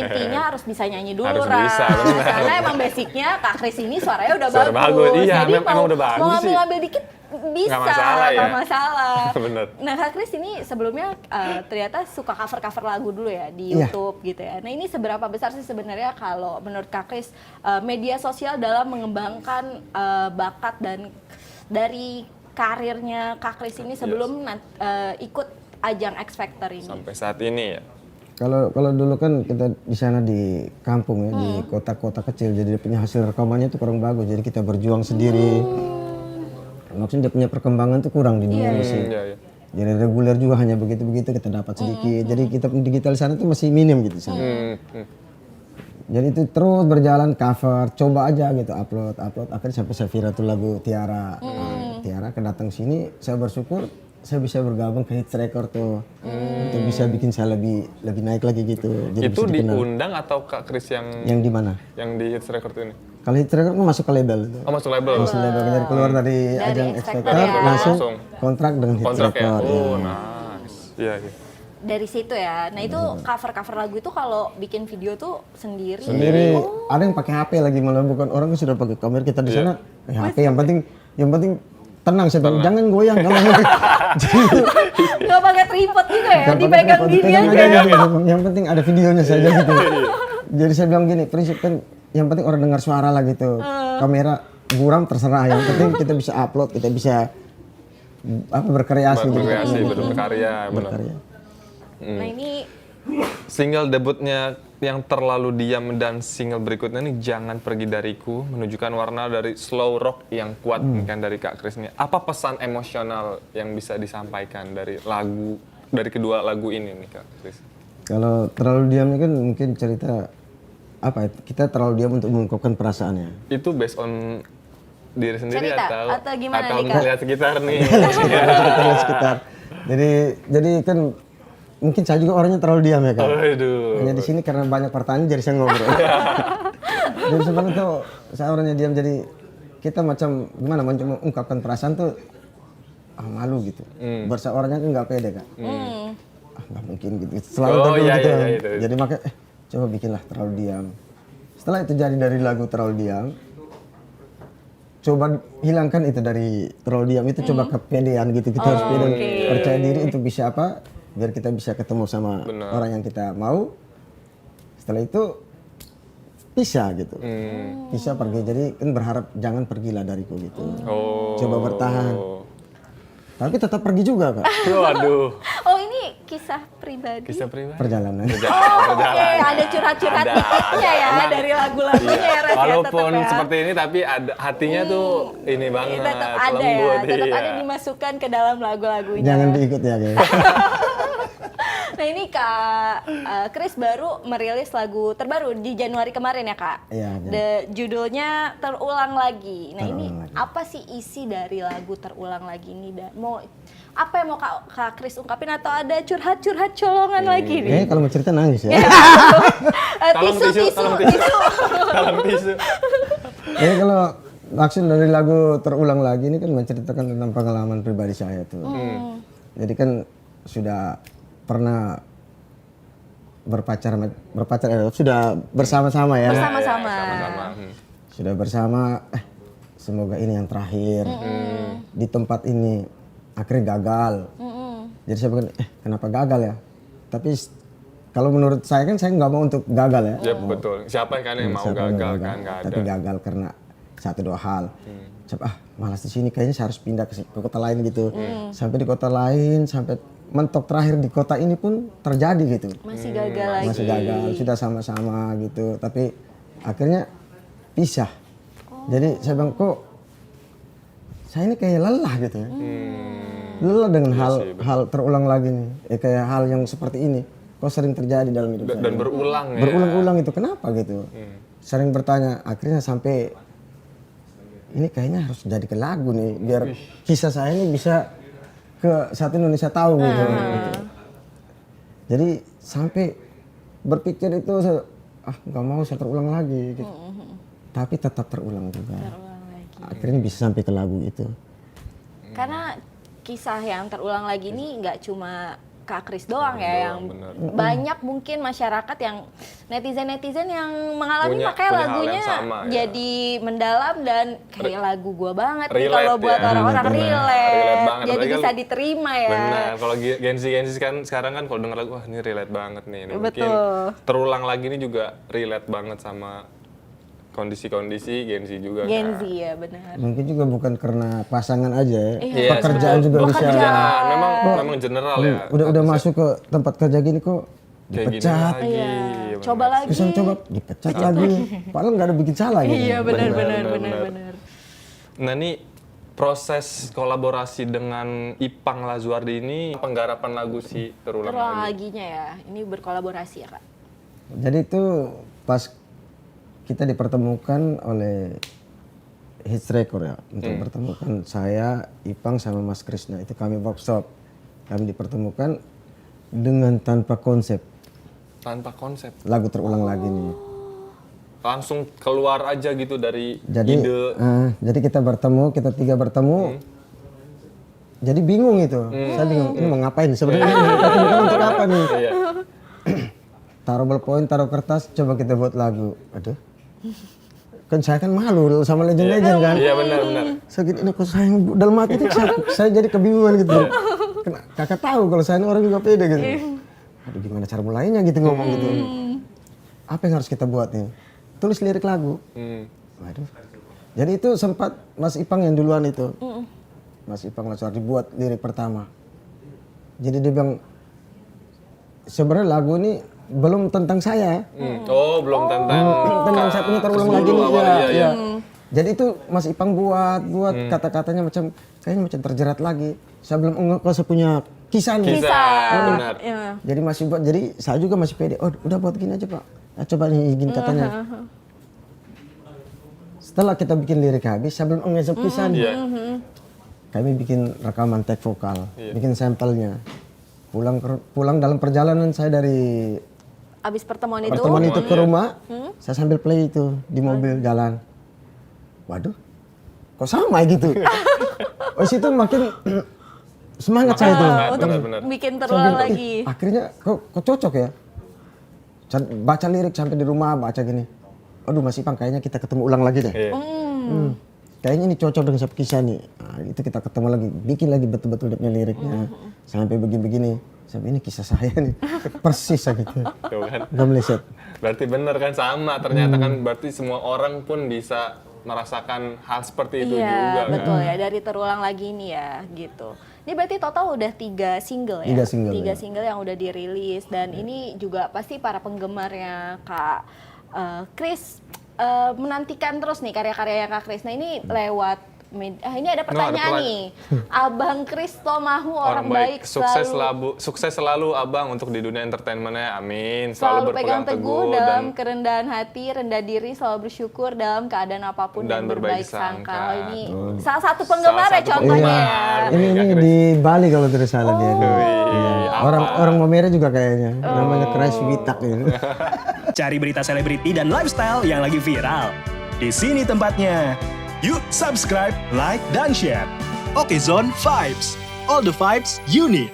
intinya harus bisa nyanyi dulu, Harus bisa, benar. karena emang basicnya Kak Kris ini suaranya udah Suara bagus, iya, jadi emang udah bagus mau sih. ngambil dikit bisa, Nggak masalah ya. nggak masalah. Bener. Nah Kak Kris ini sebelumnya ternyata suka cover lagu dulu ya di Iya. YouTube gitu ya. Nah ini seberapa besar sih sebenarnya kalau menurut Kak Kris media sosial dalam mengembangkan bakat dan dari karirnya Kak Kris ini sebelum ikut ajang X Factor ini? Sampai saat ini ya. Kalau dulu kan kita di sana di kampung ya, di kota-kota kecil, jadi dia punya hasil rekamannya tuh kurang bagus, jadi kita berjuang sendiri. Maksudnya dia punya perkembangan tuh kurang di dunia musik. Iya, iya. Jadi reguler juga hanya begitu-begitu kita dapat sedikit. Jadi kita digital di sana tuh masih minim gitu di sana. Jadi itu terus berjalan cover, coba aja gitu upload. Akhirnya sampai saya viral tuh lagu Tiara. Nah, Tiara kedatang sini, saya bersyukur saya bisa bergabung ke Hits Record tuh. Untuk bisa bikin saya lebih naik lagi gitu. Jadi Itu bisa dikenal. diundang atau Kak Kris yang Yang di mana? di Hits Record ini? Kalau Hits Record kan masuk ke label itu. Oh, masuk label. Masuk label, jadi keluar dari ajang X X Factor Factor ya. langsung Langsung. kontrak dengan Hits Kontrak ya? Record. Oh, ya. nice. Iya, iya. Dari situ ya. Nah itu cover lagu itu kalau bikin video tuh sendiri. Sendiri ada yang pakai HP lagi, malah bukan orang kan sudah pakai kamera, kita di sana HP yang penting tenang, saya bilang jangan goyang kalau Gak pakai tripod juga ya, dipegang gini dipegang aja. gitu. Yang penting ada videonya saja gitu. Jadi saya bilang gini, prinsip kan yang penting orang dengar suara lah gitu. Kamera buram terserah, yang penting kita bisa upload, kita bisa berkreasi gitu. Berkreasi, berkarya, benar. Berkarya. Nah ini Single debutnya yang Terlalu Diam dan single berikutnya nih Jangan Pergi Dariku menunjukkan warna dari slow rock yang kuat kan dari Kak Kris nih. Apa pesan emosional yang bisa disampaikan dari kedua lagu ini nih Kak Kris? Kalau Terlalu Diam ini kan mungkin cerita kita terlalu diam untuk mengungkapkan perasaannya. Itu based on diri sendiri Cerita, atau gimana atau nih, Kak? melihat sekitar nih? Kita lihat sekitar. Jadi kan mungkin saya juga orangnya terlalu diam ya kan. Aduh. Hanya di sini karena banyak pertanyaan jadi saya ngobrol. Jadi sebenarnya tuh saya orangnya diam, jadi kita macam gimana mengungkapkan perasaan tuh malu gitu. Bahasa orangnya kan nggak pede kan. Nggak mungkin gitu. Selalu terlalu iya, gitu. iya, iya, iya. Jadi makanya coba bikinlah Terlalu Diam. Setelah itu jadi dari lagu Terlalu Diam, coba hilangkan itu dari Terlalu Diam itu, coba kepedean gitu. Kita harus pede, percaya diri untuk bisa biar kita bisa ketemu sama orang yang kita mau. Setelah itu bisa gitu. Bisa pergi. Jadi kan berharap jangan pergilah dariku gitu. Coba bertahan. Tapi tetap pergi juga Kak. Waduh. Oh ini kisah pribadi. Kisah pribadi. Perjalanan. Oke, ada curhat-curhat dikitnya ya dari lagu-lagunya ya Res, ya, Walaupun tetep ya. seperti ini tapi ada hatinya tuh ini banget. Tetap ada ya, lembut, tetap iya. ada dimasukkan ke dalam lagu-lagunya. Jangan diikut ya guys. Nah ini Kak Kris baru merilis lagu terbaru di Januari kemarin ya Kak? Iya. Judulnya Terulang Lagi. Nah ini Terulang Lagi. apa sih isi dari lagu Terulang Lagi ini? Apa yang mau Kak Kris ungkapin, atau ada curhat-curhat colongan lagi nih? Kalau mau cerita nangis ya. Tolong tisu. Tolong tisu. Jadi kalau maksud dari lagu Terulang Lagi ini kan menceritakan tentang pengalaman pribadi saya tuh. Jadi kan sudah pernah sudah bersama-sama ya. Bersama-sama. Sama-sama. Sudah bersama, semoga ini yang terakhir. Di tempat ini akhirnya gagal. Jadi saya bilang, kenapa gagal ya? Tapi kalau menurut saya kan saya nggak mau untuk gagal ya. Ya betul. Siapa kan yang mau Siapa yang gagal gagal? kan? Nggak ada. Tapi gagal karena satu dua hal. Malas di sini, kayaknya saya harus pindah ke kota lain gitu. Sampai di kota lain, sampai mentok terakhir di kota ini pun terjadi gitu. Masih gagal lagi. Masih gagal, sudah sama-sama gitu. Tapi akhirnya pisah. Jadi saya bilang, kok saya ini kayak lelah gitu ya. Lelah dengan hal terulang lagi nih. Kayak hal yang seperti ini. Kok sering terjadi dalam hidup saya. Dan berulang ya. Berulang-ulang itu, kenapa gitu. Sering bertanya, akhirnya sampai ini kayaknya harus jadi ke lagu nih. Biar kisah saya ini bisa ke satu Indonesia tahu gitu. Jadi sampai berpikir itu, nggak mau saya terulang lagi gitu. Tapi tetap terulang juga. Akhirnya bisa sampai ke lagu itu. Karena kisah yang terulang lagi ini nggak cuma Kak Kris doang ya yang bener. banyak mungkin masyarakat yang netizen yang mengalami Punya makanya hal lagunya yang sama, ya. jadi mendalam dan kayak lagu gua banget nih Relate kalau buat ya. orang-orang Relate relate, banget. jadi Apalagi bisa kalau- diterima ya. Benar, kalau Gen Z kan sekarang kan kalau denger lagu, wah ini relate banget nih. Ini mungkin Betul. terulang lagi ini juga relate banget sama kondisi-kondisi Gen Z juga Gen Z kan. ya benar. Mungkin juga bukan karena pasangan aja ya. Iya, Pekerjaan juga bisa. Pekerjaan, memang general ya. Udah masuk ke tempat kerja gini kok Kayak gini dipecat. lagi. Iya, bener. coba lagi. Bisa coba dipecat lagi. Padahal nggak ada bikin salah gitu. Iya benar. benar. Nah ini proses kolaborasi dengan Ipang Lazuardi ini penggarapan lagu si terulang Terulang lagi. laginya ya, ini berkolaborasi ya Kak. Jadi itu pas kita dipertemukan oleh Hits Record ya, untuk pertemukan saya, Ipang sama Mas Krisna, itu kami workshop. Kami dipertemukan dengan tanpa konsep, Tanpa konsep, lagu terulang lagi nih. langsung keluar aja gitu dari Jadi ide. jadi kita bertemu, kita tiga bertemu. Jadi bingung itu, saya bingung ini mau ngapain sebenarnya, tapi bukan untuk apa nih. Iya. Taruh ballpoint, taruh kertas, coba kita buat lagu. Aduh, kan saya kan malu sama legend-legend kan. Iya benar. Saya gini, ini kok saya dalam hati itu saya jadi kebingungan gitu. Kakak tahu kalau saya ini orang juga pede gitu. Aduh gimana cara mulainya gitu ngomong gitu. Apa yang harus kita buat nih? Tulis lirik lagu. Waduh. Jadi itu sempat Mas Ipang yang duluan itu. Mas Ipang Lazuardi buat lirik pertama. Jadi dia bilang, sebenarnya lagu ini belum tentang saya. Oh belum tentang Tentang saya punya terulang lagi nih. awal, Ya, iya. ya. Jadi itu Mas Ipang buat kata-katanya macam kayaknya macam terjerat lagi. Saya belum enggak kalau saya punya kisah nih. Benar. Ya. Jadi masih buat, jadi saya juga masih pede. Oh udah buat gini aja Pak. Nah, coba nih gini katanya. Setelah kita bikin lirik habis, saya belum enggak kisah nih. Iya. Kami bikin rekaman take vokal, bikin sampelnya. Pulang dalam perjalanan saya dari Abis pertemuan itu, pertemuan itu ke rumah, saya sambil play itu di mobil jalan. Waduh, kok sama gitu. Oh situ makin semangat saya itu. untuk benar. bikin Saya terulang bilang, lagi. "Ih, akhirnya kok cocok ya. Baca lirik sampai di rumah baca gini. Aduh Mas Ipang kayaknya kita ketemu ulang lagi deh. Iya. Kayaknya ini cocok dengan satu kisah nih. Nah, itu kita ketemu lagi, bikin lagi betul-betul dia punya liriknya. Sampai begini-begini. Sampai ini kisah saya nih. Persis gitu. Tuh kan. Gak meleset. Berarti bener kan sama. Ternyata kan berarti semua orang pun bisa merasakan hal seperti itu Iya juga kan. betul ya, dari terulang lagi ini ya gitu. Ini berarti total udah 3 single ya? 3 single, 3 ya. single yang udah dirilis dan ini juga pasti para penggemarnya Kak Kris menantikan terus nih karya-karyanya Kak Kris. Nah ini lewat ini ada pertanyaan nih. Abang Kris Tomahu orang baik sukses selalu Abang untuk di dunia entertainment-nya. Amin. selalu pegang teguh dalam kerendahan hati, rendah diri, selalu bersyukur dalam keadaan apapun dan berbaik sangka. Oh, ini salah satu penggemar ya contohnya ya. Ini di Bali kalau tidak salah dia. Iya. Orang Momere juga kayaknya. Namanya Chris Witak ini. Cari berita selebriti dan lifestyle yang lagi viral. Di sini tempatnya. Yuk subscribe, like, dan share. Oke Zone Vibes. All the vibes you need.